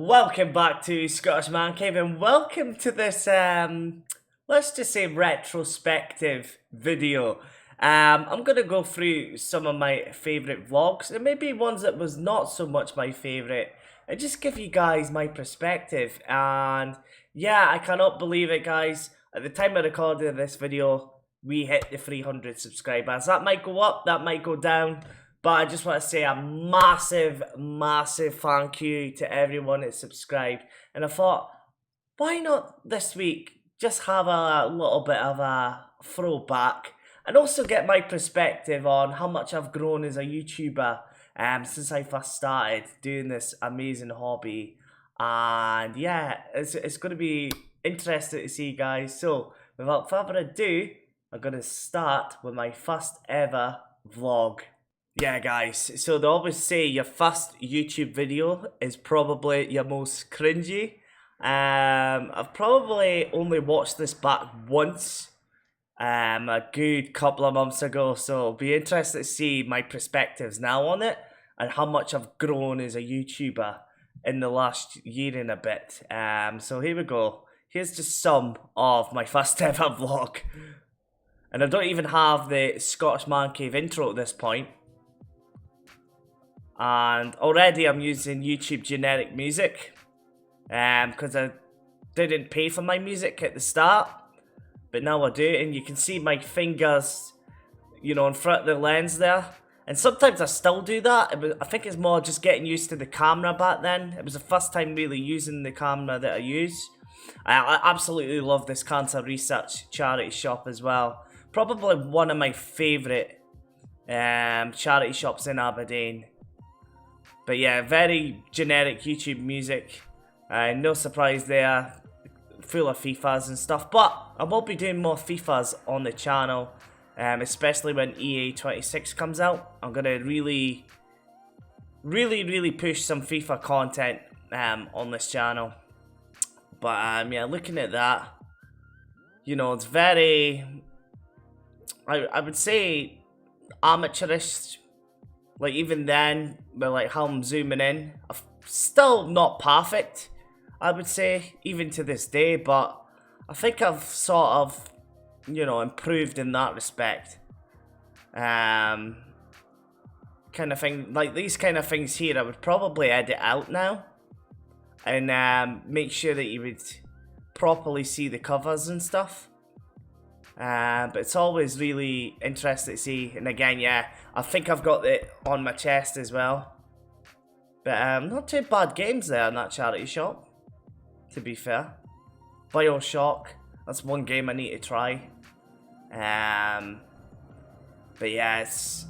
Welcome back to Scottish Man Cave and welcome to this let's just say retrospective video. I'm gonna go through some of my favourite vlogs and maybe ones that was not so much my favourite and just give you guys my perspective. And yeah, I cannot believe it, guys. At the time of recording this video, we hit the 300 subscribers. That might go up, that might go down. But I just want to say a massive thank you to everyone that subscribed. And I thought, why not this week just have a little bit of a throwback and also get my perspective on how much I've grown as a YouTuber since I first started doing this amazing hobby. And yeah, it's going to be interesting to see, guys. So without further ado, I'm going to start with my first ever vlog. Yeah, guys, so they always say your first YouTube video is probably your most cringy. I've probably only watched this back once, a good couple of months ago, so it'll be interesting to see my perspectives now on it and how much I've grown as a YouTuber in the last year and a bit. So here we go. Here's just some of my first ever vlog. And I don't even have the Scottish Man Cave intro at this point. And already I'm using YouTube generic music because I didn't pay for my music at the start, but now I do, and you can see my fingers, you know, in front of the lens there. And sometimes I still do that. I think it's more just getting used to the camera back then. It was the first time really using the camera that I use. I absolutely love this cancer research charity shop as well. Probably one of my favourite charity shops in Aberdeen. But yeah, very generic YouTube music. No surprise there. Full of FIFAs and stuff. But I will be doing more FIFAs on the channel. Especially when EA 26 comes out. I'm going to really push some FIFA content on this channel. But yeah, looking at that, you know, it's very, I would say, amateurish. Like, even then, with like how I'm zooming in, I'm still not perfect, I would say, even to this day, but I think I've sort of, you know, improved in that respect. Kind of thing, like these kind of things here, I would probably edit out now, and make sure that you would properly see the covers and stuff. But it's always really interesting to see, and again, yeah, I think I've got it on my chest as well. But not too bad games there in that charity shop, to be fair. BioShock, that's one game I need to try. But yeah, it's,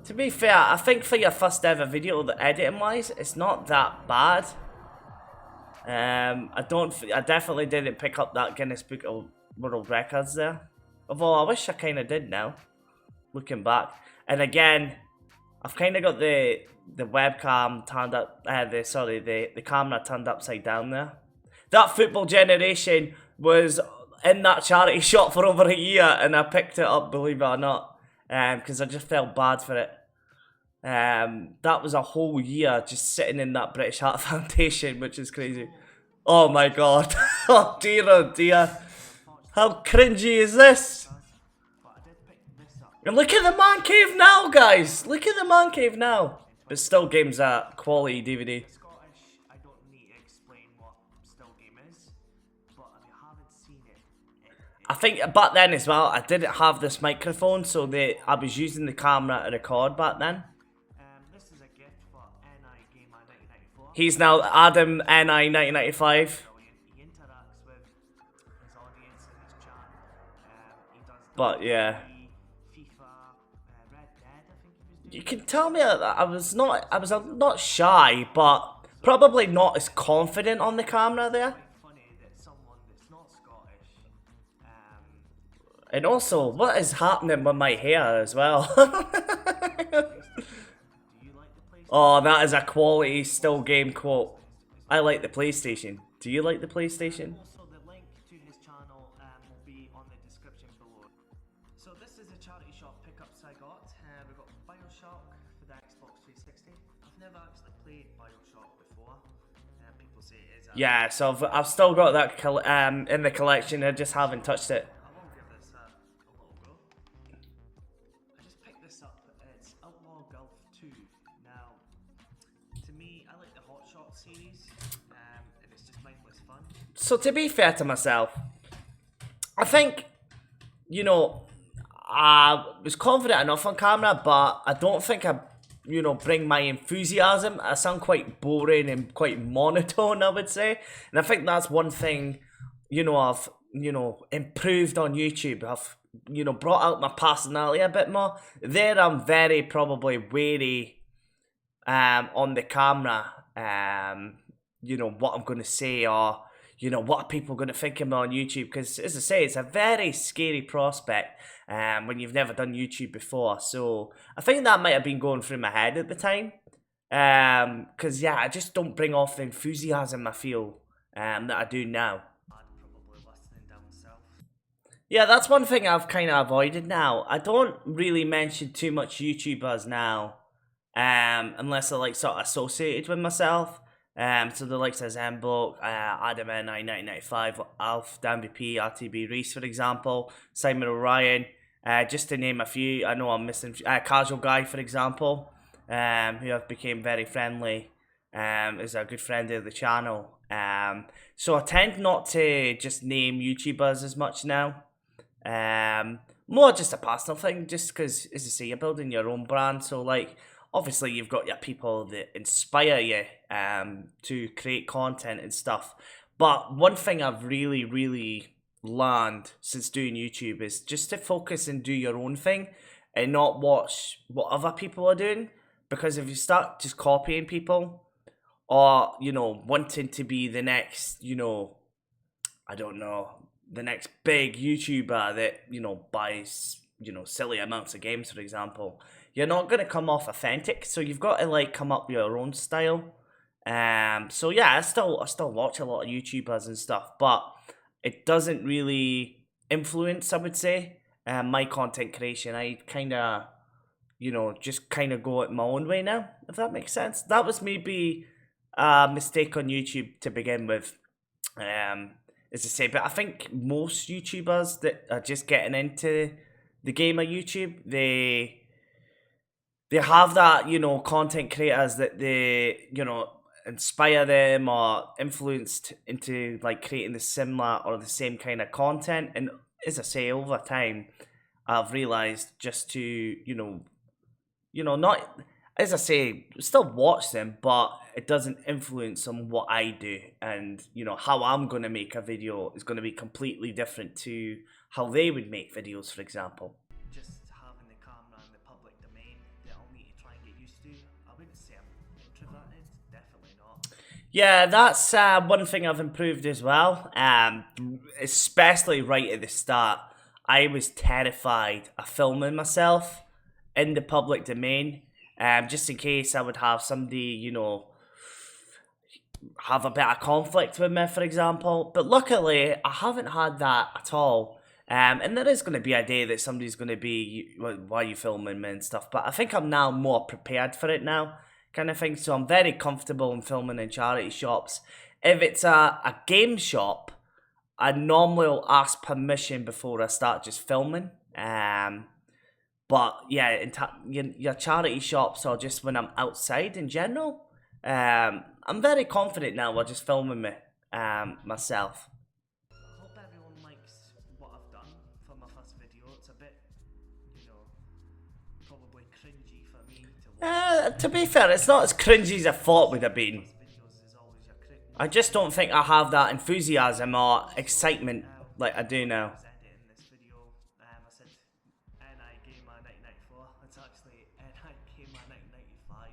to be fair, I think for your first ever video, the editing wise, it's not that bad. I definitely didn't pick up that Guinness Book of World Records there. Although I wish I kind of did now, looking back. And again, I've kind of got the webcam turned up, the camera turned upside down there. That Football Generation was in that charity shop for over a year, and I picked it up, believe it or not, because I just felt bad for it. That was a whole year just sitting in that British Heart Foundation, which is crazy. Oh my god. Oh dear. How cringy is this? And look at the Man Cave now, guys. Look at the Man Cave now. But Still Game's a quality DVD. I don't need to explain what Still Game is, but if you haven't seen it, I think back then as well, I didn't have this microphone, so I was using the camera to record back then. This is a gift for NI Gamer 1994. He's now Adam NI 1995. He interacts with his audience in his chat. He does But yeah. FIFA, Red Dead, I think he was doing. You can tell me that I was not shy, but probably not as confident on the camera there. Funny that someone that's not Scottish. And also, what is happening with my hair as well? Do you like the PlayStation? Oh, that is a quality Still Game quote. I like the PlayStation. Do you like the PlayStation? Also, the link to his channel will be on the description below. So this is the charity shop pickups I got. We've got BioShock for the Xbox 360. I've never actually played BioShock before. say is Yeah, so I've still got that in the collection. I just haven't touched it. I will give this a little go. I just picked this up. It's Outlaw Golf 2. Now, to me, I like the Hot Shot series, and it's just mindless fun. So to be fair to myself, I think, you know, I was confident enough on camera, but I don't think I, bring my enthusiasm. I sound quite boring and quite monotone, I would say. And I think that's one thing, I've, improved on YouTube. I've, brought out my personality a bit more. There I'm very probably wary on the camera, what I'm going to say, or what are people going to think of me on YouTube? Because as I say, it's a very scary prospect when you've never done YouTube before. So I think that might have been going through my head at the time. Because yeah, I just don't bring off the enthusiasm I feel that I do now. Probably listening down south. Yeah, that's one thing I've kind of avoided now. I don't really mention too much YouTubers now, unless they're like sort of associated with myself. So the likes of Zemblock, Adam N, 1995, Alf, Dan BP, RTB Reese, for example, Simon O'Ryan, just to name a few. I know I'm missing Casual Guy, for example, who I've became very friendly, is a good friend of the channel. So I tend not to just name YouTubers as much now. More just a personal thing, just because, as I say, you're building your own brand. So like, obviously you've got your people that inspire you to create content and stuff. But one thing I've really learned since doing YouTube is just to focus and do your own thing and not watch what other people are doing. Because if you start just copying people, or wanting to be the next, I don't know, the next big YouTuber that buys silly amounts of games, for example, you're not gonna come off authentic. So you've got to like come up with your own style. So yeah, I still watch a lot of YouTubers and stuff, but it doesn't really influence, I would say, my content creation. I kind of just kind of go it my own way now, if that makes sense. That was maybe a mistake on YouTube to begin with. As I say, but I think most YouTubers that are just getting into the game of YouTube, they have that, content creators that they, inspire them or influenced into like creating the similar or the same kind of content. And as I say, over time, I've realized just to, not, as I say, still watch them, but it doesn't influence on what I do. And, how I'm going to make a video is going to be completely different to how they would make videos, for example. Just having the camera in the public domain that I'll need to try and get used to. I wouldn't say I'm introverted, definitely not. Yeah, that's one thing I've improved as well. Especially right at the start, I was terrified of filming myself in the public domain. Just in case I would have somebody, have a bit of conflict with me, for example. But luckily, I haven't had that at all. And there is going to be a day that somebody's going to be, why are you filming me and stuff. But I think I'm now more prepared for it now, kind of thing. So I'm very comfortable in filming in charity shops. If it's a game shop, I normally will ask permission before I start just filming. But yeah, your charity shops or just when I'm outside in general, I'm very confident now. While just filming me myself. I hope everyone likes what I've done for my first video. It's a bit, probably cringy for me to watch. To be fair, it's not as cringy as I thought would have been. Videos is always your I just don't think I have that enthusiasm or excitement like I do now. I said it in this video. I said NI Gamer 1994. It's actually NI Gamer 1995.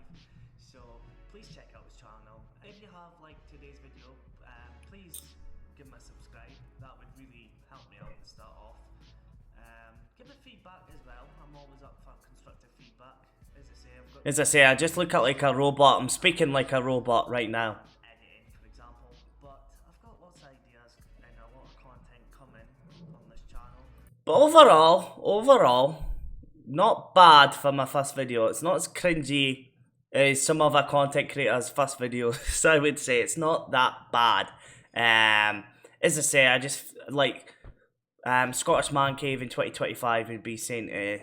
So please check out his channel. If you have liked today's video, please give me a subscribe. That would really help me out to start off. Give me feedback as well. I'm always up for constructive feedback. As I say, I just look at like a robot. I'm speaking like a robot right now. Editing, for example, but I've got lots of ideas and a lot of content coming on this channel. But overall, not bad for my first video. It's not as cringy is some of our content creators' first videos. So I would say it's not that bad. As I say, I just like Scottish Man Cave in 2025 would be saying,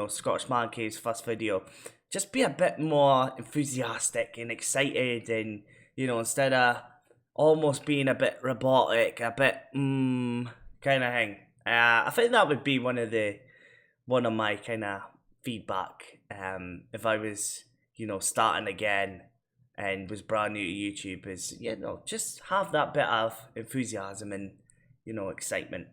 Scottish Man Cave's first video. Just be a bit more enthusiastic and excited, and instead of almost being a bit robotic, a bit kind of thing. I think that would be one of my kind of feedback. If I was starting again and was brand new to YouTube, is just have that bit of enthusiasm and excitement.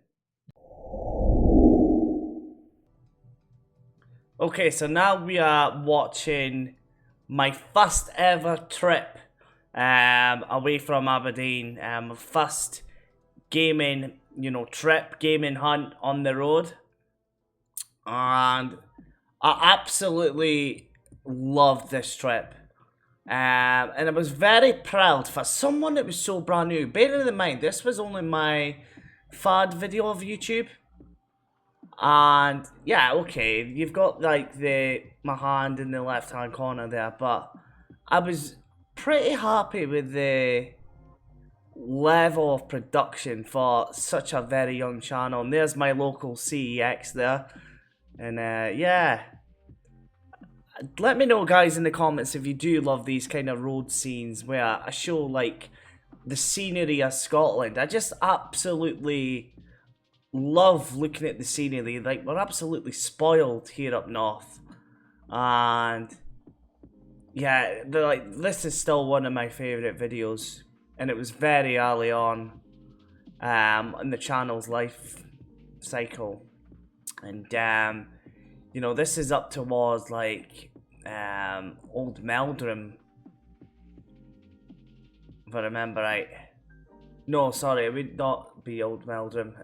Okay, so now we are watching my first ever trip away from Aberdeen. First gaming, trip, gaming hunt on the road. And I absolutely loved this trip. And I was very proud for someone that was so brand new. Bearing in mind, this was only my third video of YouTube. And yeah, okay, you've got like my hand in the left hand corner there, but I was pretty happy with the level of production for such a very young channel. And there's my local CEX there. And yeah, let me know guys in the comments if you do love these kind of road scenes where I show like the scenery of Scotland. I just absolutely love looking at the scenery. Like, we're absolutely spoiled here up north. And yeah, this is still one of my favourite videos. And it was very early on in the channel's life cycle. And this is up towards like Old Meldrum, if I remember right. No, sorry, it would not be Old Meldrum.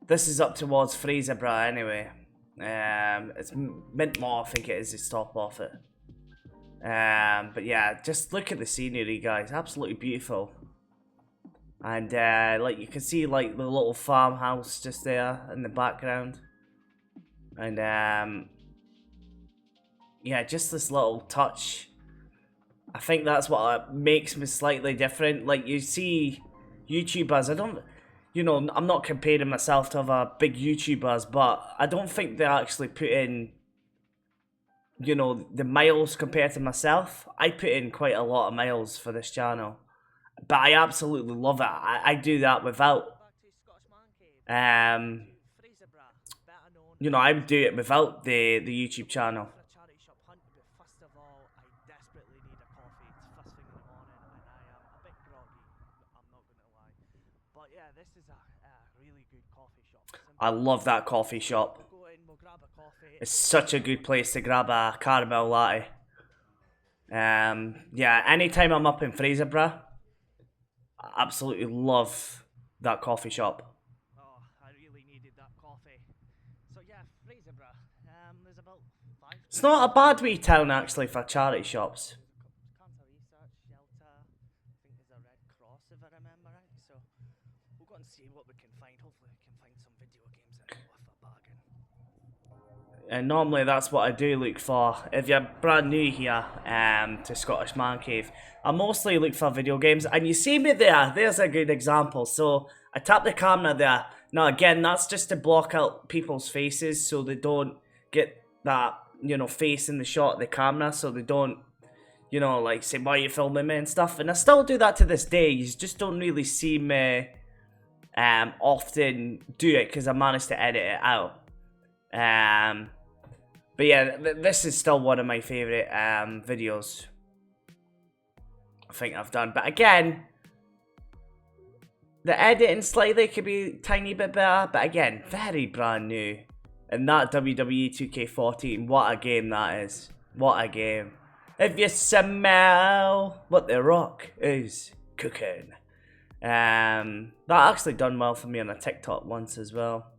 This is up towards Fraserburgh anyway. It's Mintmore, I think it is the stop off it. But yeah, just look at the scenery, guys. Absolutely beautiful. And like you can see like the little farmhouse just there in the background. And yeah, just this little touch. I think that's what makes me slightly different. Like, you see YouTubers, I'm not comparing myself to other big YouTubers, but I don't think they actually put in, the miles compared to myself. I put in quite a lot of miles for this channel, but I absolutely love it. I do that without, I would do it without the YouTube channel. But yeah, this is a really good coffee shop. I love that coffee shop. We'll go in, we'll grab a coffee. It's such a good place to grab a caramel latte. Yeah, anytime I'm up in Fraserburgh, I absolutely love that coffee shop. Oh, I really needed that coffee. So yeah, Fraserburgh. There's about 5. It's not a bad wee town actually for charity shops. Cancer Research Shelter. I think there's a Red Cross if I remember right. So we'll go and see what we can find. Hopefully we can find some video games in it worth a bargain. And normally that's what I do look for. If you're brand new here to Scottish Man Cave, I mostly look for video games. And you see me there, there's a good example. So I tap the camera there. Now again, that's just to block out people's faces so they don't get that, face in the shot of the camera. So they don't, like say, why are you filming me and stuff. And I still do that to this day. You just don't really see me often do it because I managed to edit it out. But yeah, this is still one of my favourite videos I think I've done. But again, the editing slightly could be a tiny bit better. But again, very brand new. And that WWE 2K14, what a game that is. What a game. If you smell what the Rock is cooking. That actually done well for me on a TikTok once as well.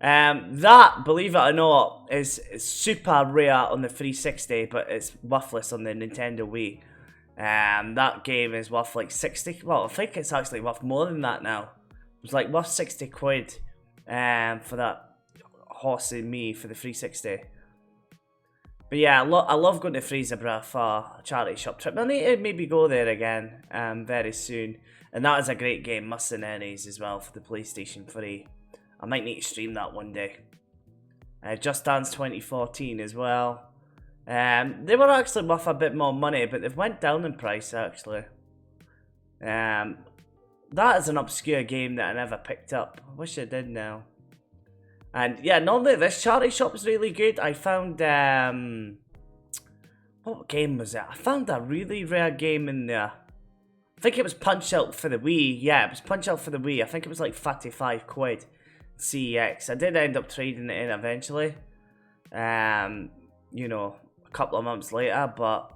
That, believe it or not, is super rare on the 360, but it's worthless on the Nintendo Wii. That game is worth like 60, well, I think it's actually worth more than that now. It was like worth 60 quid for that horse and me for the 360. But yeah, I love going to Fraserburgh for a charity shop trip. I need to maybe go there again very soon. And that is a great game, Mercenaries as well for the PlayStation 3. I might need to stream that one day. Just Dance 2014 as well. They were actually worth a bit more money, but they've went down in price actually. That is an obscure game that I never picked up. I wish I did now. And yeah, normally this charity shop is really good. I found what game was it? I found a really rare game in there. I think it was Punch Out for the Wii. Yeah, it was Punch Out for the Wii. I think it was like 35 quid. CEX. I did end up trading it in eventually. You know, a couple of months later, but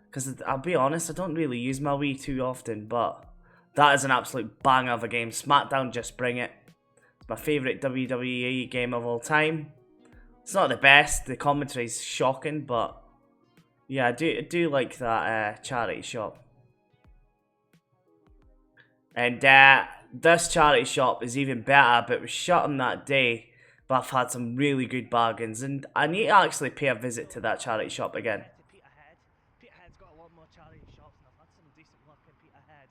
because I'll be honest, I don't really use my Wii too often, but that is an absolute banger of a game. SmackDown, Just Bring It. It's my favourite WWE game of all time. It's not the best, the commentary's shocking, but yeah, I do like that charity shop. And this charity shop is even better, but it was shut on that day. But I've had some really good bargains, and I need to actually pay a visit to that charity shop again. Peterhead's got a lot more charity shops, and I've had some decent luck in Peterhead.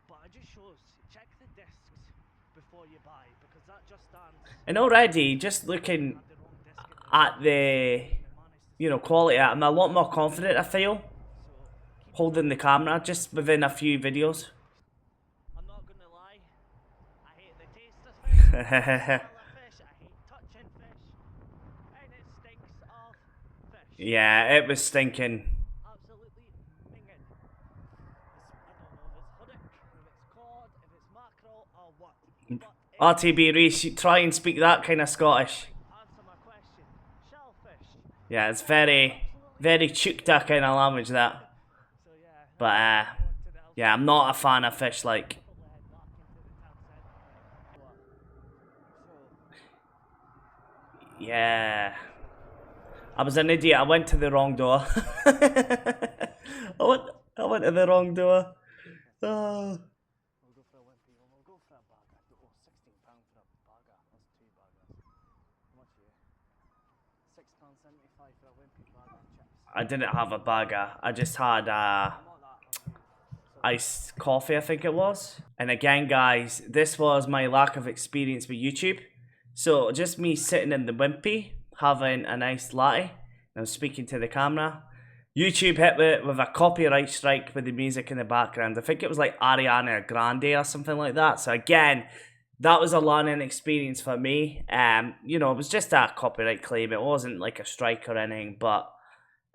But I just shows, check the discs before you buy, because that Just Dance. And already, just looking at the, you know, quality, I'm a lot more confident, I feel, holding the camera just within a few videos. I'm not gonna lie, I hate the taste of fish, I hate touching fish, and it stinks of fish. Yeah, it was stinking. Absolutely minging. I don't know if it's haddock, if it's cod, if it's mackerel, or what. But RTB Reese, try and speak that kind of Scottish. answer my question. Shellfish. Yeah, it's very chukta kind of language that. So yeah. But yeah, I'm not a fan of fish like. Yeah. I was an idiot. I went to the wrong door. I went to the wrong door. Oh. We'll go for a wimpy. We'll go for a burger. Oh, £16 for a burger. That's two burgers. How much are you? £6.75 for a wimpy burger and chips. I didn't have a burger. I just had iced coffee, I think it was. And again, guys, this was my lack of experience with YouTube. So just me sitting in the wimpy, having a nice latte, and I'm speaking to the camera. YouTube hit me with a copyright strike with the music in the background. I think it was like Ariana Grande or something like that. So again, that was a learning experience for me. You know, it was just a copyright claim. It wasn't like a strike or anything, but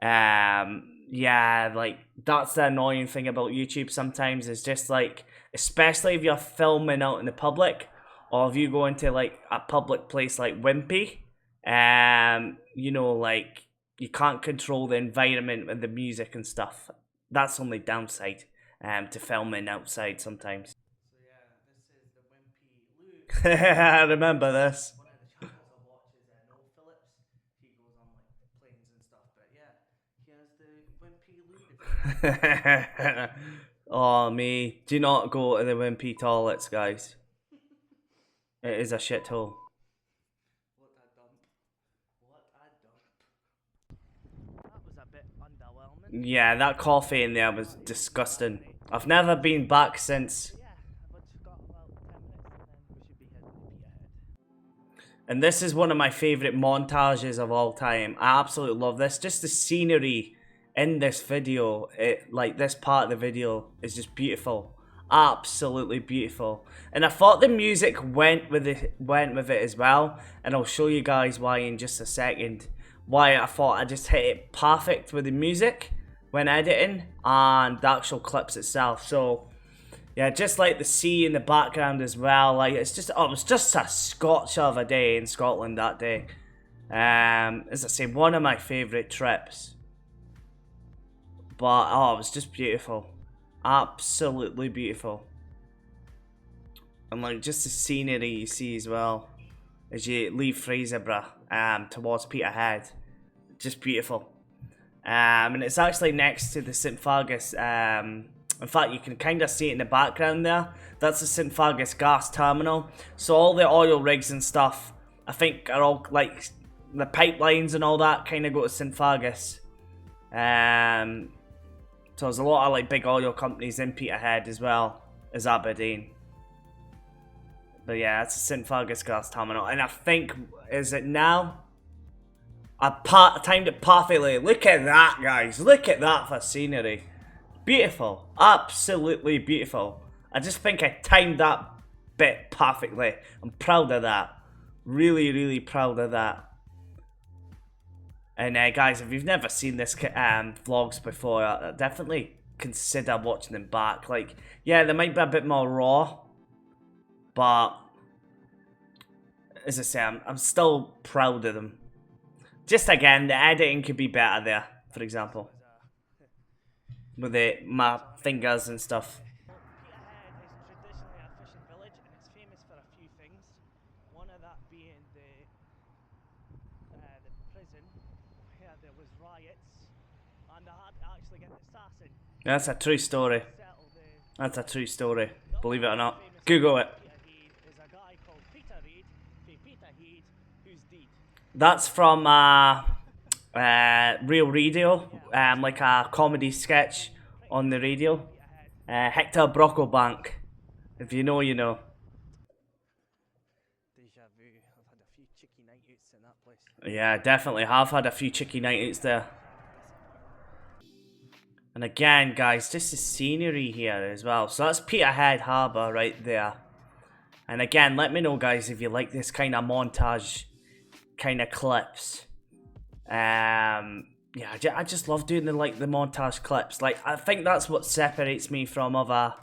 yeah, like that's the annoying thing about YouTube sometimes, is just like, especially if you're filming out in the public, or if you go into like a public place like Wimpy, you know, like you can't control the environment and the music and stuff. That's the only downside to filming outside sometimes. So yeah, this is the wimpy Lou. I remember this. One of the channels I watch is Noel Phillips. He goes on like planes and stuff. But yeah, here's the wimpy Lou. Oh me, do not go to the Wimpy toilets, guys. It is a shithole. What a dump. What a dump. That was a bit underwhelming. Yeah, that coffee in there was disgusting. I've never been back since. Yeah, but we've got about 10 minutes and then we should be heading to Peterhead. And this is one of my favourite montages of all time. I absolutely love this. Just the scenery in this video, like this part of the video is just beautiful. Absolutely beautiful. And I thought the music went with it as well. And I'll show you guys why in just a second. Why I thought I just hit it perfect with the music when editing and the actual clips itself. So yeah, just like the sea in the background as well. Like it's just, oh, it was just a scotch of a day in Scotland that day. As I say, one of my favourite trips. But oh, it was just beautiful. Absolutely beautiful. And like just the scenery you see as well as you leave Fraserburgh towards Peterhead. Just beautiful. And it's actually next to the St Fergus. In fact, you can kind of see it in the background there. That's the St Fergus gas terminal. So all the oil rigs and stuff, I think, are all like the pipelines and all that kind of go to St Fergus. So there's a lot of like big oil companies in Peterhead as well as Aberdeen. But yeah, it's a St Fergus gas terminal, and I think, is it now? I timed it perfectly. Look at that, guys. Look at that for scenery. Beautiful. Absolutely beautiful. I just think I timed that bit perfectly. I'm proud of that. Really, really proud of that. And guys, if you've never seen this vlogs before, definitely consider watching them back. Like, yeah, they might be a bit more raw, but as I say, I'm still proud of them. Just again, the editing could be better there, for example, with my fingers and stuff. Peterhead is traditionally a fishing village, and it's famous for a few things. One of that being the prison where there was riots, and they had to actually get an assassin. That's a true story. Settle the That's a true story. Believe it or not. Google it. Peterhead is a guy called Peter Reid, Peterhead, who's deed. That's from Real Radio, like a comedy sketch on the radio. Hector Brocklebank. If you know, you know. Deja vu. I've had a few cheeky night outs in that place. Yeah, definitely have had a few cheeky night outs there. And again, guys, just the scenery here as well. So that's Peterhead Harbour right there. And again, let me know, guys, if you like this kind of montage kind of clips. Yeah, I just love doing the montage clips. Like, I think that's what separates me from other,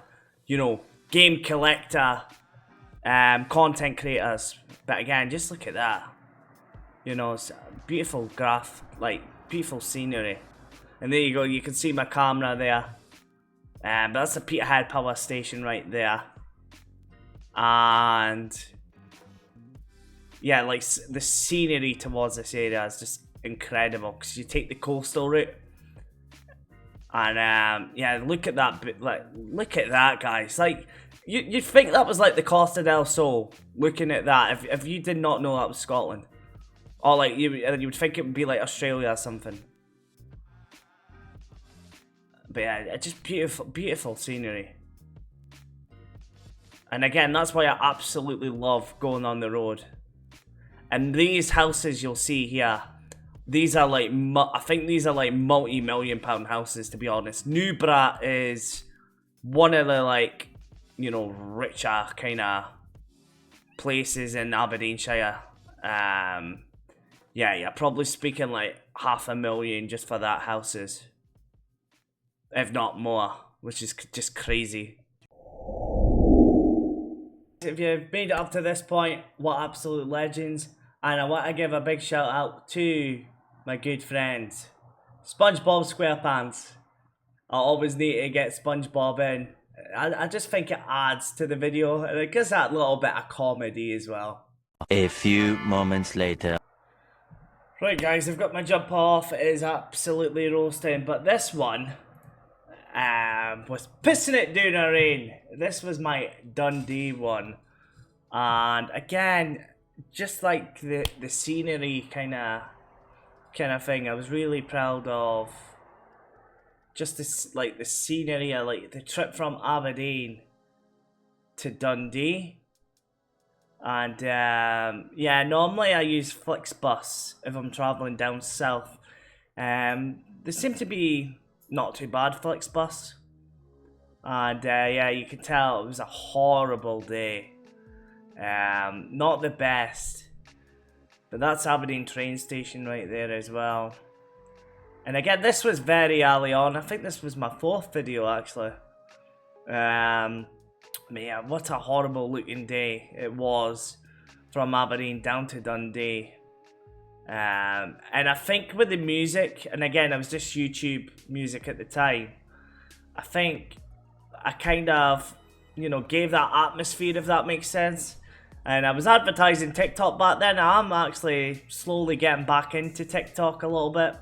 you know, game collector content creators. But again, just look at that. You know, it's a beautiful graph, like beautiful scenery. And there you go, you can see my camera there. But that's the Peterhead power station right there. And yeah, like the scenery towards this area is just incredible, because you take the coastal route, and yeah, look at that bit. Like, look at that, guys. Like, you'd think that was like the Costa del Sol. Looking at that, if you did not know that was Scotland, or like you would think it would be like Australia or something. But yeah, just beautiful scenery. And again, that's why I absolutely love going on the road. And these houses you'll see here, these are like, I think these are like multi-million-pound houses, to be honest. Newborough is one of the, like, you know, richer kind of places in Aberdeenshire. Yeah, you're probably speaking like $500,000 just for that houses, if not more, which is just crazy. If you've made it up to this point, what absolute legends. And I want to give a big shout out to my good friends, SpongeBob SquarePants. I always need to get SpongeBob in. I just think it adds to the video, and it gives that little bit of comedy as well. A few moments later. Right, guys, I've got my jump off. It is absolutely roasting, but this one was pissing it down the rain. This was my Dundee one, and again, just like the scenery kind of thing, I was really proud of just this, like the scenery. I like the trip from Aberdeen to Dundee. And yeah, normally I use Flixbus if I'm travelling down south. They seem to be not too bad, Flixbus. And yeah, you can tell it was a horrible day. Not the best. But that's Aberdeen train station right there as well. And again, this was very early on. I think this was my 4th video actually. Yeah, what a horrible looking day it was from Aberdeen down to Dundee. And I think with the music, and again, it was just YouTube music at the time, I think I kind of, you know, gave that atmosphere, if that makes sense. And I was advertising TikTok back then. I'm actually slowly getting back into TikTok a little bit,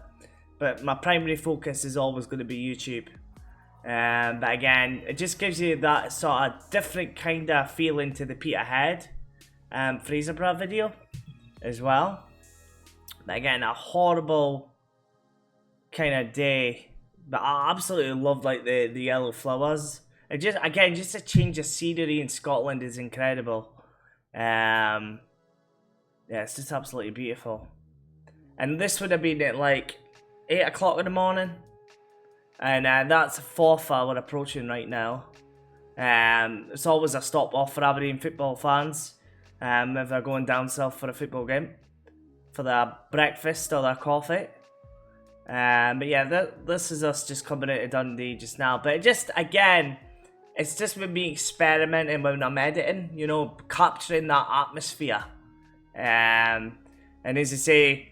but my primary focus is always going to be YouTube. But again, it just gives you that sort of different kind of feeling to the Peterhead Fraserburgh video as well. But again, a horrible kind of day. But I absolutely love like the yellow flowers. It just again, just a change of scenery in Scotland is incredible. Yeah, it's just absolutely beautiful. And this would have been at like 8 o'clock in the morning. And that's Forfar we're approaching right now. It's always a stop off for Aberdeen football fans if they're going down south for a football game, for their breakfast or their coffee. But yeah, this is us just coming out of Dundee just now. But again, it's just with me experimenting when I'm editing, you know, capturing that atmosphere. And as I say,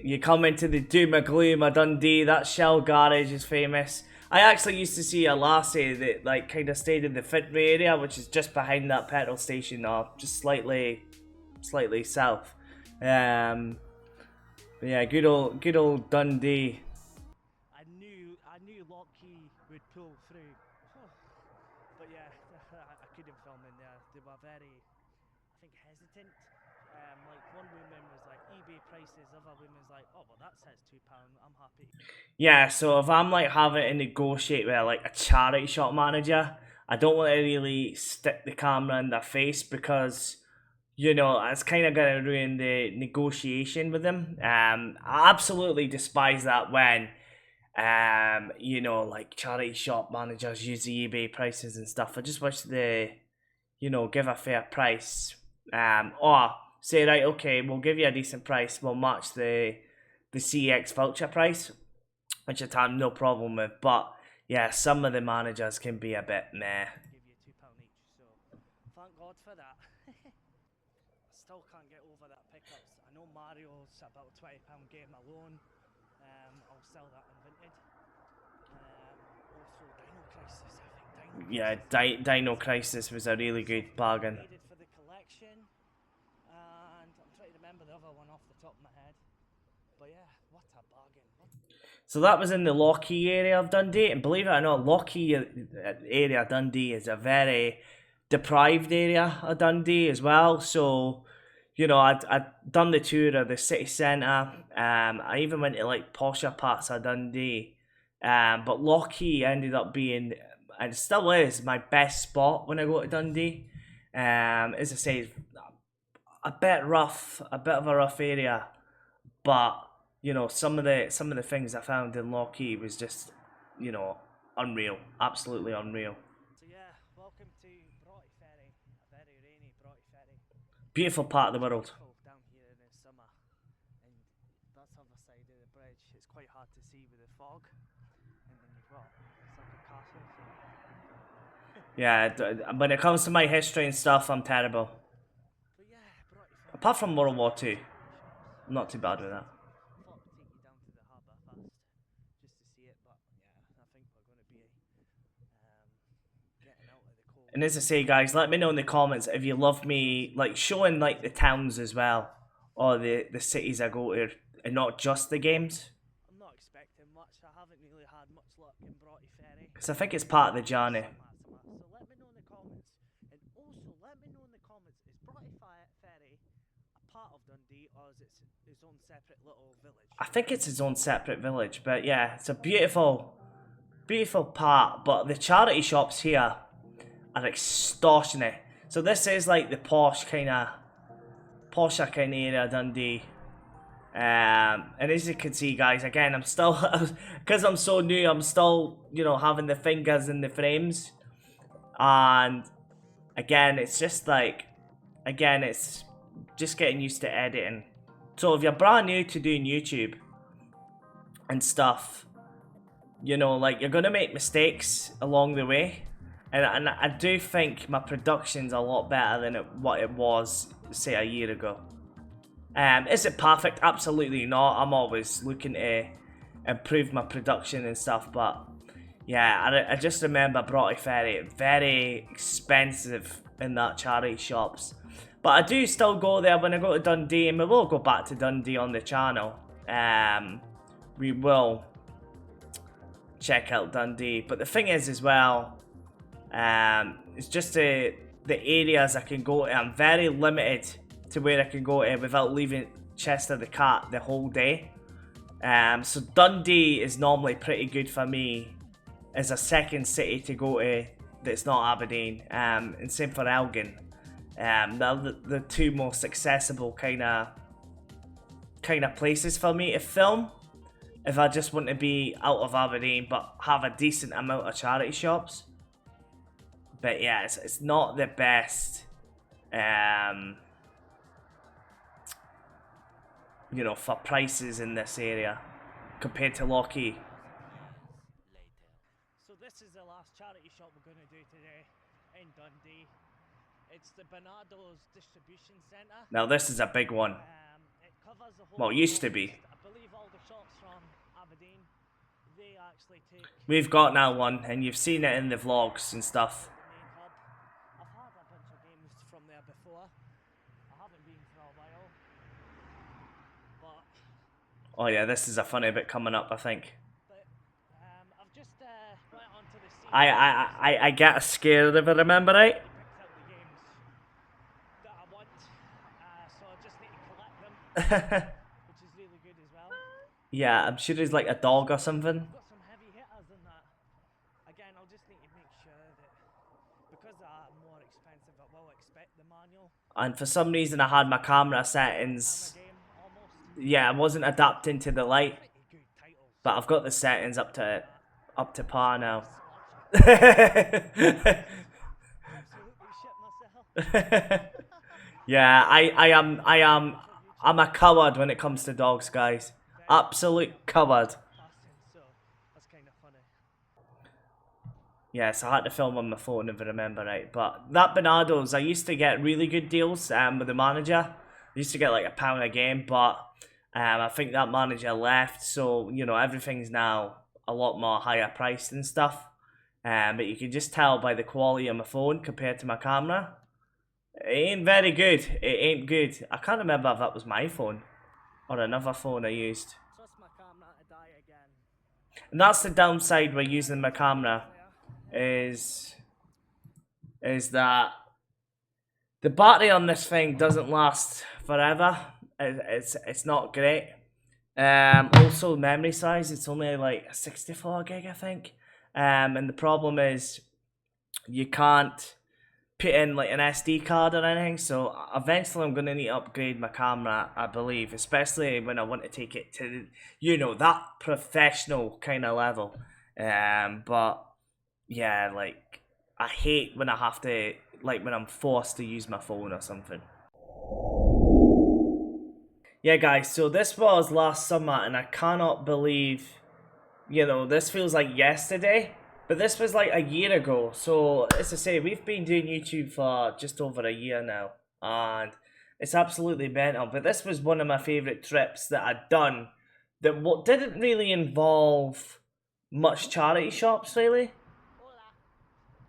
you come into the doom and gloom of Dundee, that Shell garage is famous. I actually used to see a lassie that like kind of stayed in the Fintry area, which is just behind that petrol station, or just slightly south. But yeah, good old Dundee. I knew Lockheed would pull through. But yeah, I couldn't film in there. They were very, I think, hesitant. Like one woman was like eBay prices, other woman's like, oh well, that says £2, I'm happy. Yeah, so if I'm like having to negotiate with like a charity shop manager, I don't want to really stick the camera in their face because, you know, it's kind of gonna ruin the negotiation with them. I absolutely despise that when, you know, like charity shop managers use the eBay prices and stuff. I just wish they, you know, give a fair price. Or say, right, okay, we'll give you a decent price. We'll match the CX voucher price, which I have no problem with. But yeah, some of the managers can be a bit meh. Give you £2 each, so thank God for that. I still can't get over that pickups. I know Mario's about a £20 game alone. I'll sell that in Vinted. Also Dino Crisis, I think. Dino Crisis was a really good bargain. For the collection, and I'm trying to remember the other one off the top of my head. But yeah, what a bargain. So that was in the Lockheed area of Dundee, and believe it or not, Lockheed area of Dundee is a very deprived area of Dundee as well. So, you know, I'd done the tour of the city centre. I even went to like posher parts of Dundee. But Lockheed ended up being, and still is, my best spot when I go to Dundee. As I say, a bit rough, a bit of a rough area, but you know, some of the things I found in Lockheed was just, you know, unreal, absolutely unreal. So yeah, welcome to Broughty Ferry, a very rainy Broughty Ferry. Beautiful part of the world. Down here in the summer, and that's the other side of the bridge. It's quite hard to see with the fog, and then you've got it's like a castle. Yeah, when it comes to my history and stuff, I'm terrible. But yeah, Broughty Ferry. Apart from World War II, I'm not too bad with that. And as I say, guys, let me know in the comments if you love me like showing like the towns as well, or the cities I go to, and not just the games. I'm not expecting much. I haven't really had much luck in Broughty Ferry. Because I think it's part of the journey. So let me know in the comments, and also let me know in the comments, is Broughty Ferry a part of Dundee, or is it its own separate little village? I think it's its own separate village, but yeah, it's a beautiful part. But the charity shops here are extortionate. So this is like the posher kind of area of Dundee. And as you can see, guys, again, I'm still, because I'm so new, I'm still, you know, having the fingers in the frames. And again, it's just like, again, it's just getting used to editing. So if you're brand new to doing YouTube and stuff, you know, like, you're gonna make mistakes along the way. And I do think my production's a lot better than what it was, say, a year ago. Is it perfect? Absolutely not. I'm always looking to improve my production and stuff, but yeah, I just remember Broughty Ferry, very expensive in that charity shops. But I do still go there when I go to Dundee, and we will go back to Dundee on the channel. We will check out Dundee, but the thing is as well, it's just the areas I can go to. I'm very limited to where I can go to without leaving Chester the Cat the whole day. So Dundee is normally pretty good for me as a second city to go to that's not Aberdeen. And same for Elgin. They're the two most accessible kind of places for me to film if I just want to be out of Aberdeen but have a decent amount of charity shops. But yeah, it's not the best, you know, for prices in this area compared to Lockheed. So this is the last charity shop we're going to do today in Dundee. It's the Bernardo's Distribution Centre. Now this is a big one. It covers the whole Well, it used to be. I believe all the shops from Aberdeen, they actually take We've got now one, and you've seen it in the vlogs and stuff. the main hub. I've had a bunch of games from there before. I haven't been for a while. But Oh yeah, this is a funny bit coming up, I think. I've just went onto the scene. I get scared if I remember right. Picked out the games that I want. So I just need to collect them, which is really good as well. Yeah, I'm sure there's like a dog or something. Got some heavy hitters in that. Again, I'll just need to make sure that because they are more expensive, I will expect the manual. And for some reason I had my camera settings. Yeah, I wasn't adapting to the light. Pretty good titles. But I've got the settings up to par now. Absolutely shit myself. Yeah, I'm a coward when it comes to dogs, guys. Absolute coward. So that's kind of funny. Yes, I had to film on my phone if I remember right. But that Bernardo's, I used to get really good deals with the manager. I used to get like £1 a game, but I think that manager left, so you know everything's now a lot more higher priced and stuff. But you can just tell by the quality of my phone compared to my camera. It ain't very good. It ain't good. I can't remember if that was my phone or another phone I used. Trust my camera to die again. And that's the downside with using my camera, is that the battery on this thing doesn't last forever. It's not great. Also memory size, it's only like a 64 gig, I think. And the problem is you can't put in like an SD card or anything, so eventually I'm gonna need to upgrade my camera, I believe, especially when I want to take it to, you know, that professional kind of level. But yeah, like I hate when I have to, like when I'm forced to use my phone or something. Yeah, guys, so this was last summer, and I cannot believe, you know, this feels like yesterday, but this was like a year ago. So, as I say, we've been doing YouTube for just over a year now, and it's absolutely mental. But this was one of my favourite trips that I'd done that didn't really involve much charity shops, really.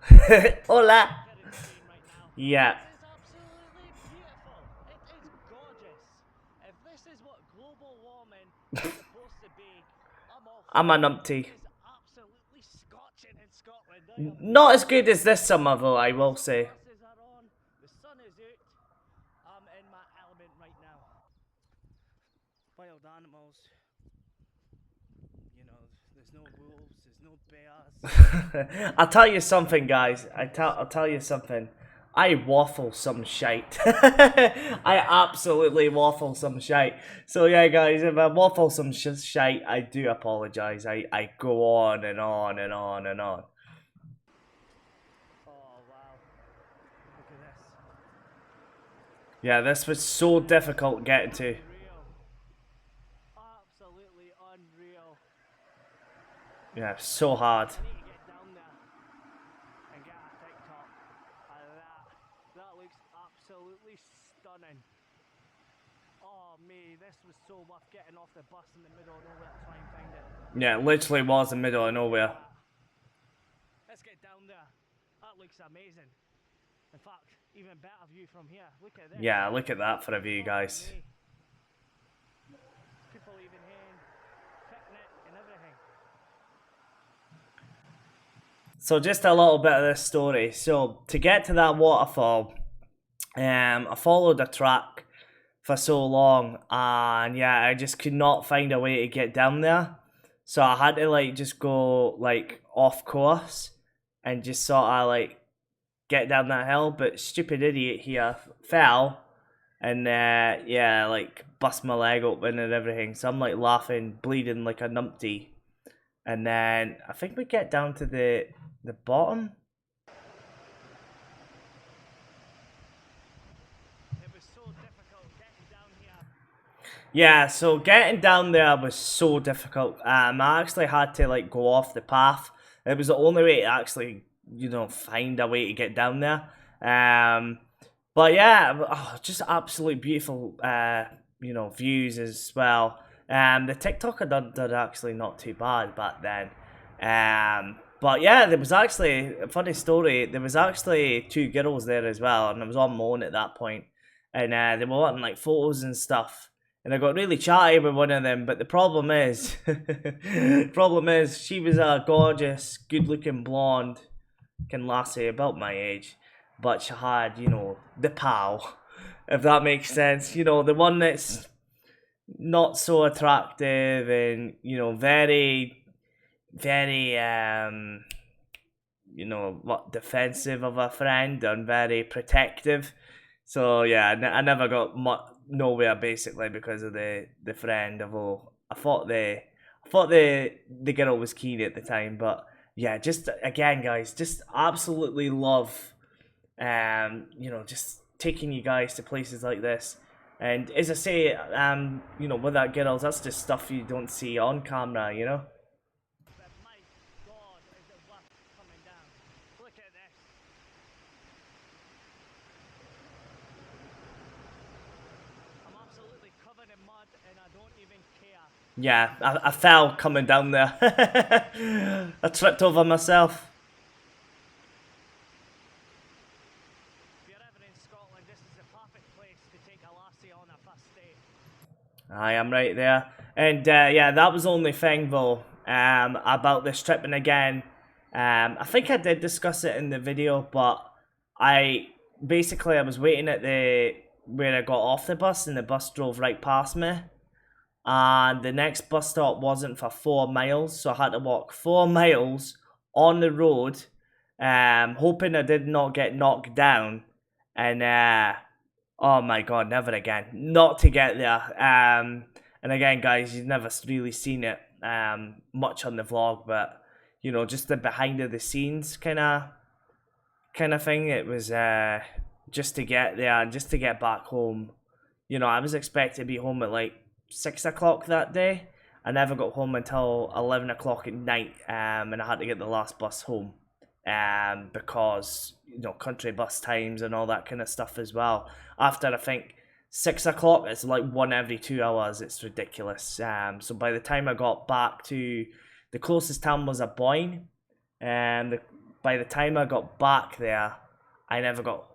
Hola. Hola! Look at the screen right now. Yeah. This is absolutely beautiful. It is gorgeous. If this is what global warming is supposed to be, I'm all for I'm a it. numpty. It is absolutely scorching in Scotland. I am Not as good as this summer, though, I will say. Glasses are on. The sun is out. I'm in my element right now. Wild animals. You know, there's no wolves, there's no bears. I'll tell you something, guys. I'll tell you something. I waffle some shite. I absolutely waffle some shite. So yeah, guys, if I waffle some shite, I do apologize. I go on and on and on and on. Oh wow. Look at this. Yeah, this was so difficult getting to. Unreal. Absolutely unreal. Yeah, so hard. I need to get down there and get a TikTok of that. That looks absolutely stunning. Oh me, this was so worth getting off the bus in the middle of nowhere to try and find it. Yeah, it literally was in the middle of nowhere. Let's get down there. That looks amazing. In fact, even better view from here. Look at this. Yeah, look at that for a view, guys. Me. People even here, picnic and everything. So just a little bit of this story. So to get to that waterfall, I followed a track for so long, and yeah, I just could not find a way to get down there. So I had to like just go like off course and just sort of like get down that hill. But stupid idiot here fell and yeah, like bust my leg open and everything. So I'm like laughing, bleeding like a numpty. And then I think we get down to the bottom. It was so difficult getting down here. Yeah, so getting down there was so difficult. I actually had to like go off the path. It was the only way to actually, find a way to get down there. But yeah, just absolutely beautiful, views as well. The TikTok I did actually not too bad back then. But yeah, there was actually a funny story. There was actually two girls there as well, and I was on my own at that point, and they were wanting like photos and stuff. And I got really chatty with one of them, but the problem is, she was a gorgeous, good-looking blonde, lassie about my age, but she had, the pal, if that makes sense. The one that's not so attractive and very, very what defensive of a friend and very protective. So yeah, I never got nowhere basically because of the friend. Although I thought the girl was keen at the time, but yeah, just again, guys, just absolutely love, just taking you guys to places like this. And as I say, with that girls, that's just stuff you don't see on camera, But my God, is it worth coming down? Look at this. I'm absolutely covered in mud and I don't even care. Yeah, I fell coming down there. I tripped over myself. If you're ever in Scotland, this is the perfect place to take a lassie on a first date. I am right there. And yeah, that was the only thing though about this trip. And again, I think I did discuss it in the video, but I was waiting at where I got off the bus, and the bus drove right past me. And the next bus stop wasn't for 4 miles, so I had to walk 4 miles on the road, hoping I did not get knocked down. And oh my god, never again. Not to get there. And again, guys, you've never really seen it much on the vlog, but just the behind of the scenes kind of thing. It was just to get there and just to get back home. I was expected to be home at like 6 o'clock that day. I never got home until 11 o'clock at night, and I had to get the last bus home because country bus times and all that kind of stuff as well. After I think 6 o'clock, it's like one every 2 hours. It's ridiculous. So by the time I got back to the closest town was Aboyne, and by the time I got back there, I never got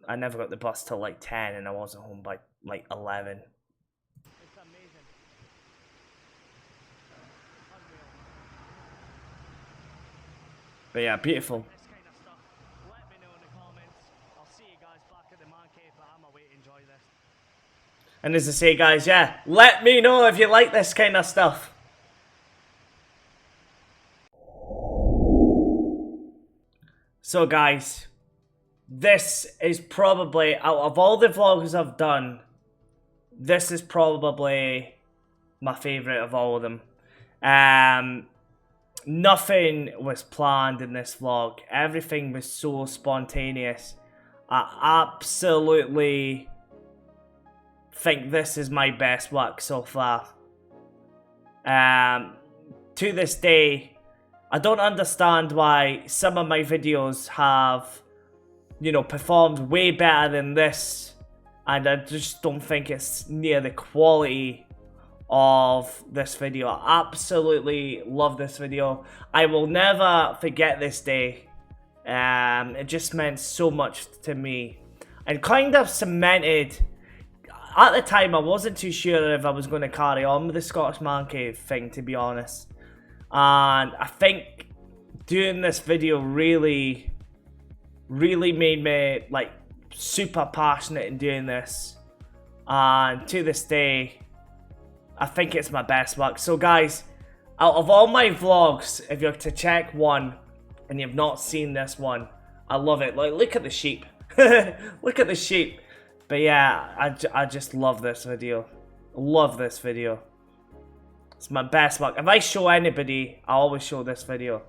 the bus till like 10, and I wasn't home by like 11. It's amazing. Unreal. But yeah, beautiful. This kind of stuff, let me know in the comments. I'll see you guys back at the man cave, but I'm away to enjoy this. And as I say, guys, yeah, let me know if you like this kind of stuff. So guys, this is probably, out of all the vlogs I've done, this is probably my favourite of all of them. Nothing was planned in this vlog. Everything was so spontaneous. I absolutely think this is my best work so far. To this day, I don't understand why some of my videos have, performed way better than this, and I just don't think it's near the quality of this video. I absolutely love this video. I will never forget this day. It just meant so much to me, and kind of cemented. At the time, I wasn't too sure if I was going to carry on with the Scottish Man Cave thing, to be honest. And I think doing this video really made me like super passionate in doing this. and to this day, I think it's my best work. So guys, out of all my vlogs, if you're to check one and you've not seen this one, I love it. Like, look at the sheep. Look at the sheep. But yeah, I just love this video. Love this video. It's my best work. If I show anybody, I always show this video.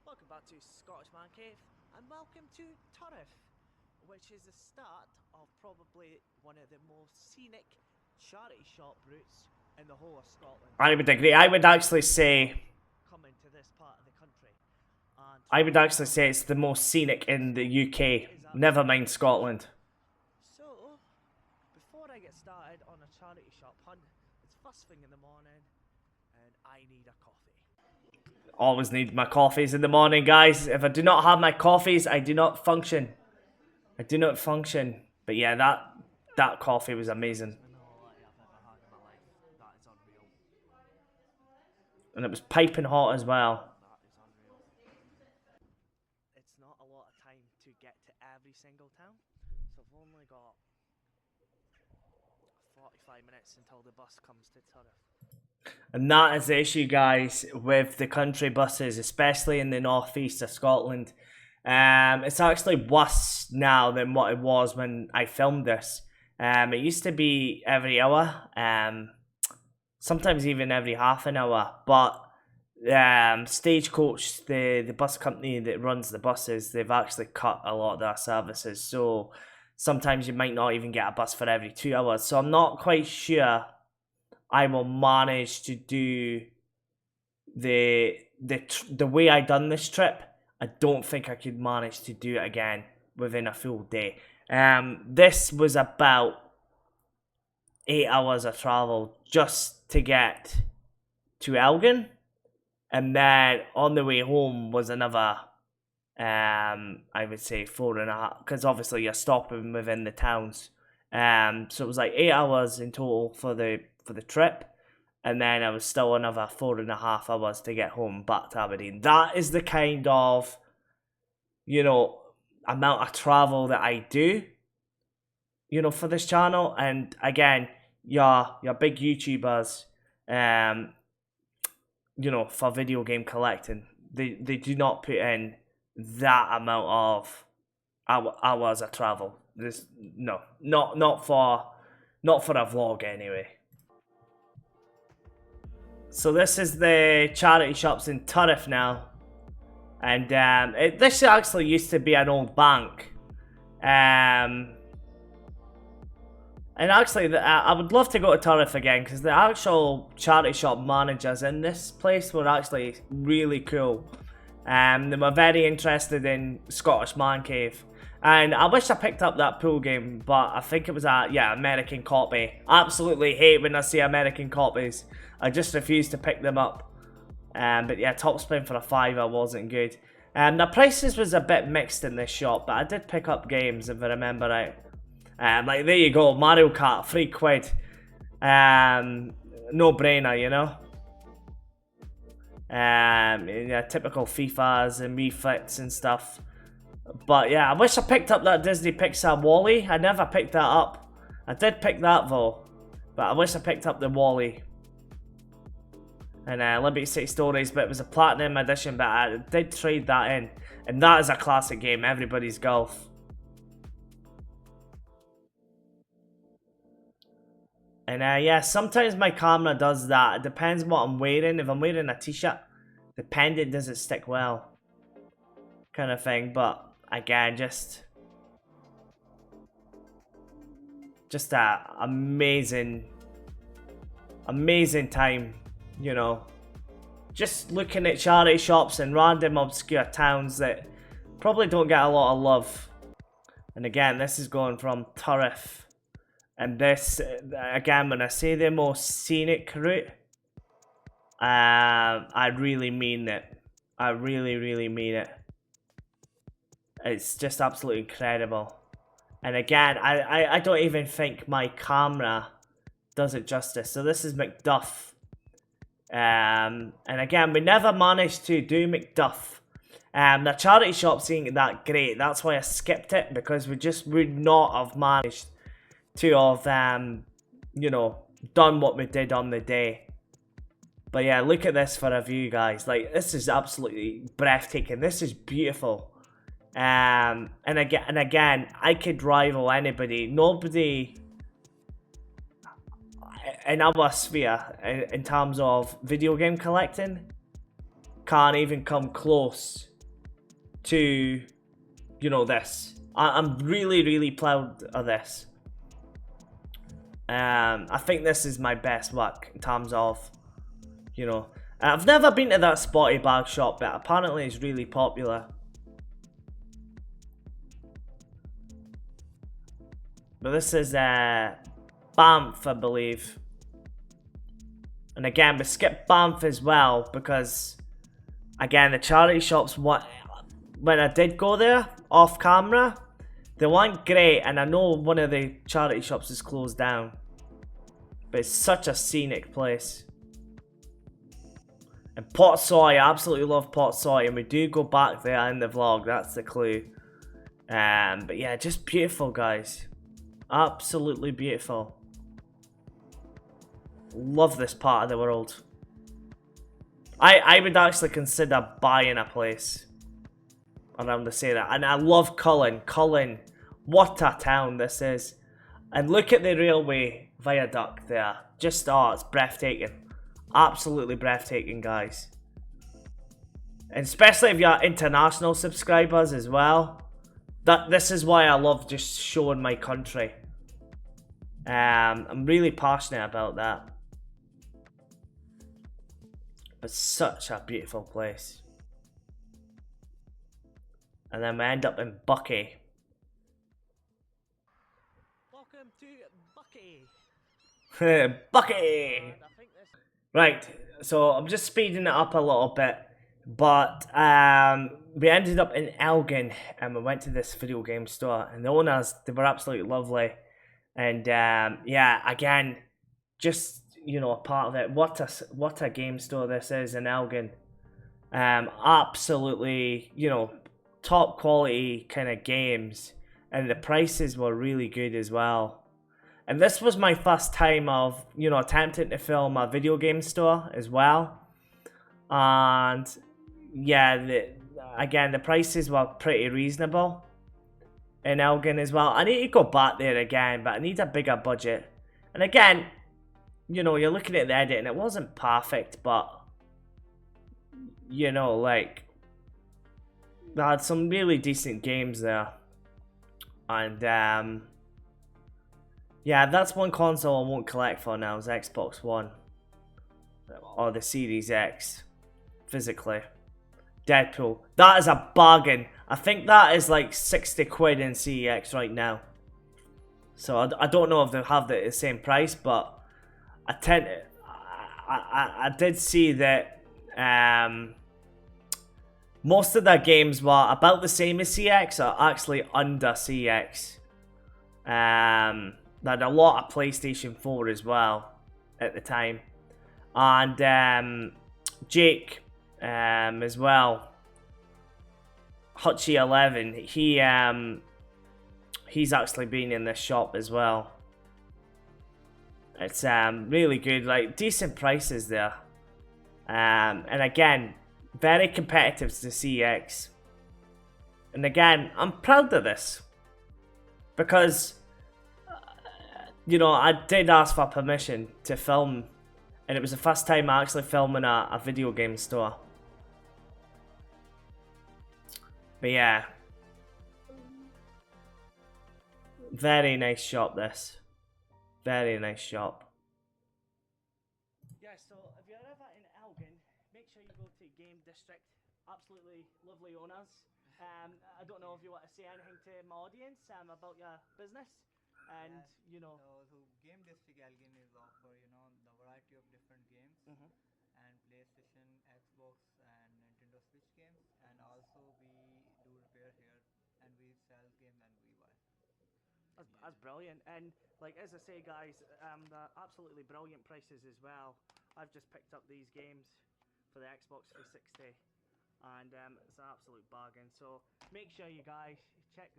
Welcome back to Scottish Man Cave, and welcome to Turriff, which is the start of probably one of the most scenic charity shop routes in the whole of Scotland. I would agree. I would actually say Coming to this part of the country, and I would actually say it's the most scenic in the UK. Never mind Scotland. so before I get started on a charity shop hunt, it's first thing in the morning, and I need a coffee. Always need my coffees in the morning, guys. If I do not have my coffees, I do not function. I do not function. But yeah, that coffee was amazing. I know what I've ever had in my life. That is unreal. And it was piping hot as well. That is unreal. It's not a lot of time to get to every single town, so I've only got 45 minutes until the bus comes to Turriff. And that is the issue, guys, with the country buses, especially in the northeast of Scotland. It's actually worse now than what it was when I filmed this. It used to be every hour, sometimes even every half an hour. But Stagecoach, the bus company that runs the buses, they've actually cut a lot of their services. So sometimes you might not even get a bus for every 2 hours. So I'm not quite sure I will manage to do the way I done this trip. I don't think I could manage to do it again within a full day. This was about 8 hours of travel just to get to Elgin, and then on the way home was another I would say 4.5, because obviously you're stopping within the towns. So it was like 8 hours in total for the trip, and then I was still another 4.5 hours to get home back to Aberdeen. That is the kind of, you know, amount of travel that I do, you know, for this channel. And again, your big YouTubers, you know, for video game collecting, they do not put in that amount of hours of travel. This not for a vlog anyway. So this is the charity shops in Turriff now, and this actually used to be an old bank, and actually I would love to go to Turriff again, because the actual charity shop managers in this place were actually really cool. They were very interested in Scottish Man Cave. And I wish I picked up that pool game, but I think it was a, American copy. Absolutely hate when I see American copies. I just refuse to pick them up. But yeah, top spin for a £5 wasn't good. The prices was a bit mixed in this shop, but I did pick up games if I remember right. Like, there you go, Mario Kart, £3. No brainer, you know. Yeah, typical FIFAs and Wii Fits and stuff. But yeah, I wish I picked up that Disney Pixar Wall-E. I never picked that up. I did pick that though, but I wish I picked up the Wall-E. And Liberty City Stories, but it was a Platinum Edition, but I did trade that in. And that is a classic game, Everybody's Golf. And yeah, sometimes my camera does that. It depends what I'm wearing. If I'm wearing a t-shirt, the pendant doesn't stick well, kind of thing. But again, just a amazing time, you know, just looking at charity shops in random obscure towns that probably don't get a lot of love. And again, this is going from Turriff, and this, again, when I say the most scenic route, I really mean it. I really mean it. It's just absolutely incredible. And again, I don't even think my camera does it justice. So this is Macduff. And again, we never managed to do Macduff. The charity shops ain't that great. That's why I skipped it, because we just would not have managed to have you know, done what we did on the day. But yeah, look at this for a view, guys. Like, this is absolutely breathtaking. This is beautiful. And again, I could rival anybody. Nobody in our sphere, in terms of video game collecting, can't even come close to, you know, this. I'm really, really proud of this. I think this is my best work in terms of, you know, I've never been to that spotty bag shop, but apparently it's really popular. But this is Banff, I believe. And again, we skip Banff as well because, again, the charity shops, when I did go there off camera, they weren't great, and I know one of the charity shops is closed down. But it's such a scenic place. And Pot Soy, I absolutely love Pot Soy, and we do go back there in the vlog, that's the clue. But yeah, just beautiful, guys. Absolutely beautiful. Love this part of the world. I would actually consider buying a place around the area. And I love Cullen. Cullen, what a town this is. And look at the railway viaduct there. Just, oh, it's breathtaking. Absolutely breathtaking, guys. And especially if you're international subscribers as well. This is why I love just showing my country. I'm really passionate about that. But such a beautiful place. And then we end up in Bucky. Welcome to Bucky. Bucky! Right, so I'm just speeding it up a little bit. But we ended up in Elgin and we went to this video game store. And the owners, they were absolutely lovely. And yeah, again, just, you know, a part of it. What a game store this is in Elgin. Absolutely, you know, top quality kind of games, and the prices were really good as well. And this was my first time of, you know, attempting to film a video game store as well. And yeah, again, the prices were pretty reasonable in Elgin as well. I need to go back there again, but I need a bigger budget. And again, you know, you're looking at the edit and it wasn't perfect, but, you know, like, they had some really decent games there. And yeah, that's one console I won't collect for now, is Xbox One. Or the Series X, physically. Deadpool. That is a bargain. I think that is like 60 quid in CEX right now. So I don't know if they have the same price, but I did see that most of their games were about the same as CX, or actually under CX. They had a lot of PlayStation 4 as well at the time. And Jake as well, Hutchie11, he's actually been in this shop as well. It's really good, like decent prices there. And again, very competitive to CX. And again, I'm proud of this because, you know, I did ask for permission to film, and it was the first time I actually filming a video game store. But yeah, very nice shop this. Very nice shop. Yeah, so if you're ever in Elgin, make sure you go to Game District. Absolutely lovely owners. I don't know if you want to say anything to my audience about your business, and Yes. you know. So Game District Elgin is offer, you know, the variety of different games Mhm. and PlayStation, Xbox, and Nintendo Switch games, and also we do repair here and we sell games and we buy. That's brilliant. And like as I say, guys, they're absolutely brilliant prices as well. I've just picked up these games for the Xbox 360, and it's an absolute bargain. So make sure you guys check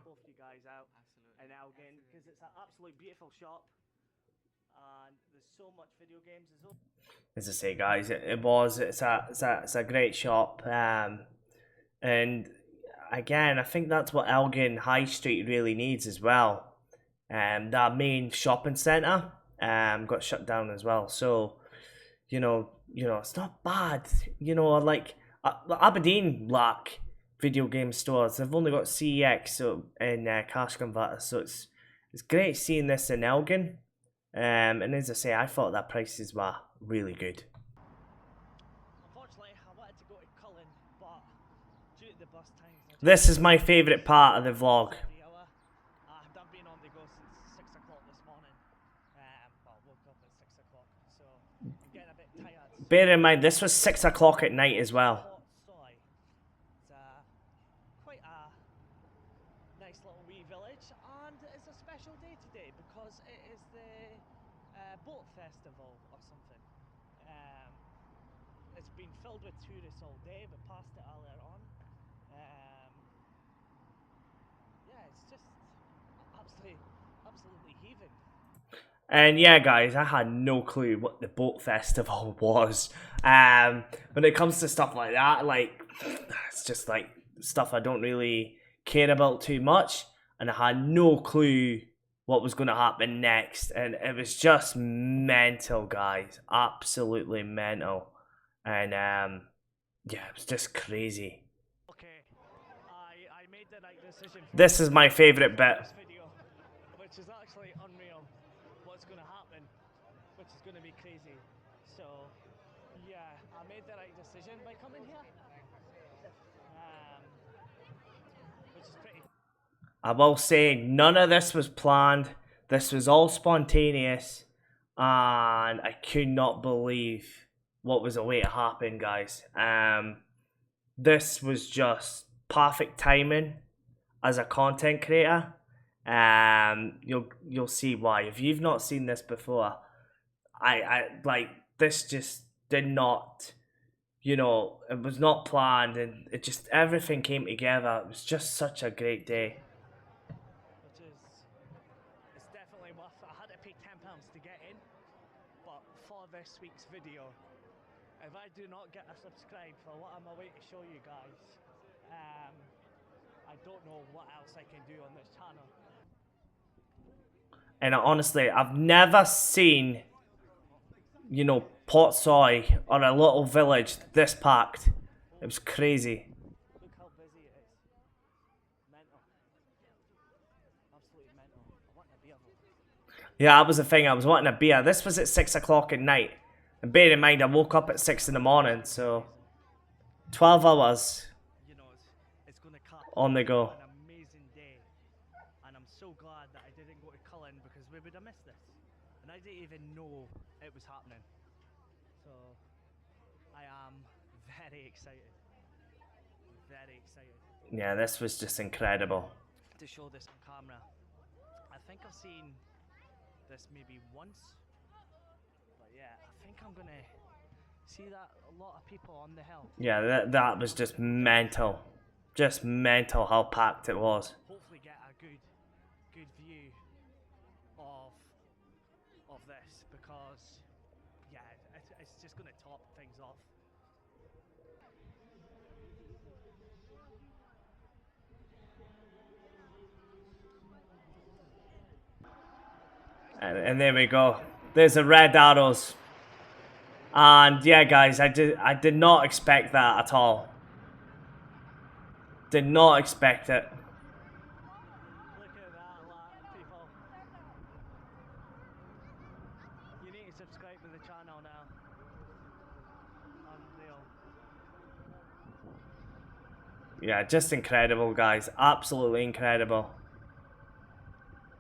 both you guys out Absolutely. in Elgin, because it's an absolute beautiful shop. and there's so much video games. As I say, guys, it's a great shop. And again, I think that's what Elgin High Street really needs as well. That main shopping centre got shut down as well. So, it's not bad. Like Aberdeen lack video game stores. They've only got CEX in cash converters. So it's great seeing this in Elgin. And as I say, I thought that prices were really good. Unfortunately, I wanted to go to Cullen, but due to the bus times, This is my favourite part of the vlog. I've been on the go since 6 o'clock this morning. Well, woke up at 6 o'clock, so I'm getting a bit tired. Bear in mind, this was 6 o'clock at night as well. It's quite a nice little wee village, and it's a special day today because it is the boat festival or something. It's been filled with tourists all day. We passed it earlier on. Yeah, it's just absolutely heaving. And yeah, guys, I had no clue what the boat festival was. When it comes to stuff like that, like, it's just like stuff I don't really care about too much. And I had no clue what was going to happen next. And it was just mental, guys. Absolutely mental. And yeah, it was just crazy. Okay, I made the right decision. This is my favourite bit. This video, which is actually unreal. What's going to happen, which is going to be crazy. So, yeah, I made the right decision by coming here. Which is pretty. I will say none of this was planned. This was all spontaneous, and I could not believe what was away to happen, guys. This was just perfect timing as a content creator. You'll see why. If you've not seen this before, I like this just did not, it was not planned, and it just everything came together. It was just such a great day. It's definitely worth it. I had to pay £10 to get in, but for this week's video, if I do not get a subscribe for what I'm away to show you guys, I don't know what else I can do on this channel. And honestly, I've never seen, Port Soy or a little village this packed. It was crazy. Look how busy it is. Mental. Absolutely mental. I want a beer though. Yeah, that was the thing. I was wanting a beer. This was at 6 o'clock at night. And bear in mind, I woke up at 6 in the morning, so 12 hours It's going to cut on the go. an amazing day. And I'm so glad that I didn't go to Cullen because we would have missed this. And I didn't even know it was happening. So I am very excited. Very excited Yeah, this was just incredible. to show this on camera. I think I've seen this maybe once. But yeah, I think I'm gonna see that a lot of people on the hill. Yeah, that was just mental. Just mental how packed it was. Hopefully get a good view of this because yeah, it's just gonna top things off. And there we go. There's the red arrows. And yeah, guys, I did not expect that at all. Did not expect it. Look at that, people. You need to subscribe to the channel now. Unreal. Yeah, just incredible, guys. Absolutely incredible.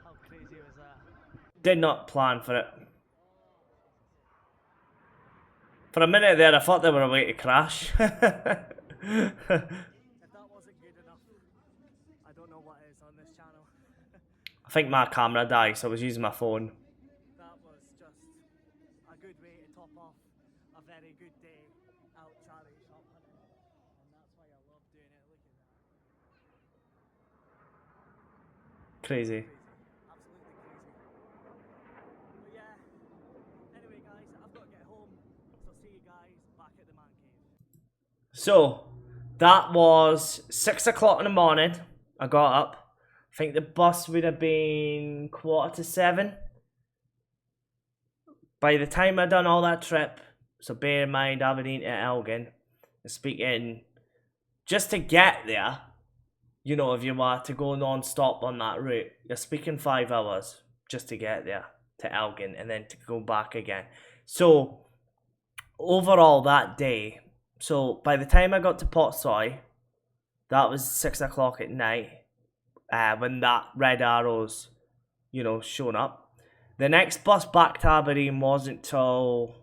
How crazy was that? Did not plan for it. For a minute there, I thought they were away to crash. If that wasn't good enough, I don't know what is on this channel. I think my camera died, so I was using my phone. That was just a good way to top off a very good day out charity shop hunting. And that's why I love doing it. Look at that. Crazy. Absolutely crazy. But yeah, So that was 6 o'clock in the morning. I got up. I think the bus would have been 6:45. By the time I'd done all that trip, so bear in mind Aberdeen to Elgin, speaking, just to get there, you know, if you were to go non-stop on that route, you're speaking 5 hours just to get there to Elgin and then to go back again. So overall that day, so by the time I got to Potsoy, that was 6 o'clock at night, when that red arrow's, you know, shown up. The next bus back to Aberdeen wasn't till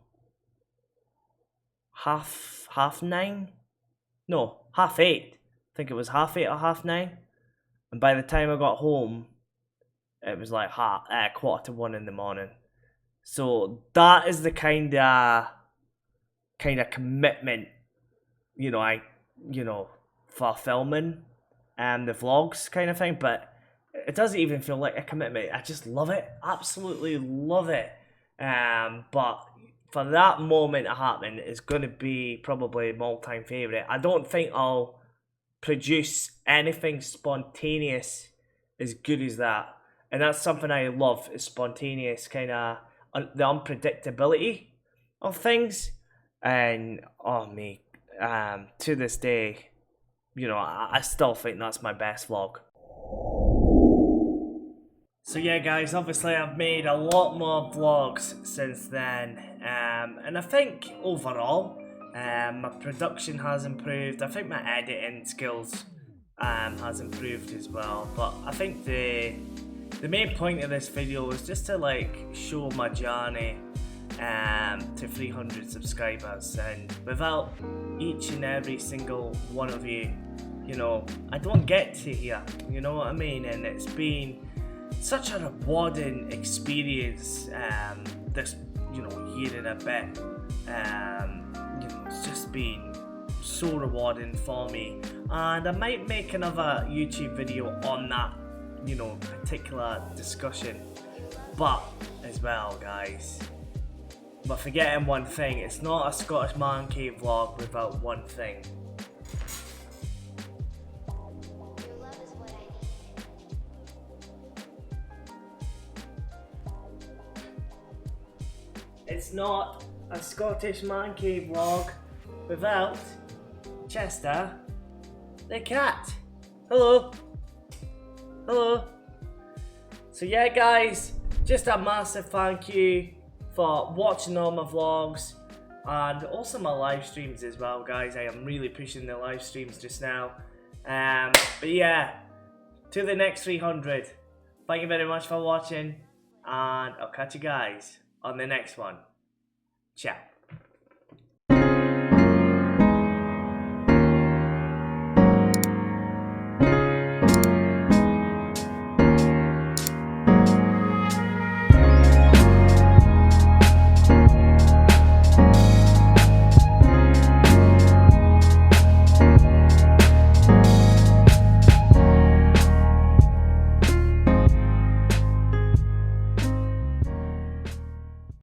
half 9? No, 8:30. I think it was 8:30 or 9:30. And by the time I got home, it was like 1:45 in the morning. So that is the kind of commitment, for filming and the vlogs kind of thing. But it doesn't even feel like a commitment. I just love it, absolutely love it. But for that moment to happen, it's going to be probably my all-time favorite. I don't think I'll produce anything spontaneous as good as that, and that's something I love, is spontaneous, kind of the unpredictability of things. And oh me, to this day, I still think that's my best vlog. So yeah guys, obviously I've made a lot more vlogs since then, and I think overall my production has improved. I think my editing skills has improved as well, but I think the main point of this video was just to show my journey to 300 subscribers, and without each and every single one of you, I don't get to here, you know what I mean? And it's been such a rewarding experience this year and a bit. It's just been so rewarding for me, and I might make another YouTube video on that particular discussion. But as well guys, we're forgetting one thing. It's not a Scottish Man Cave vlog without one thing. It's not a Scottish Man Cave vlog without Chester the cat. Hello. Hello. So yeah guys, just a massive thank you for watching all my vlogs and also my live streams as well guys. I am really pushing the live streams just now. But yeah, to the next 300. Thank you very much for watching, and I'll catch you guys on the next one. Ciao.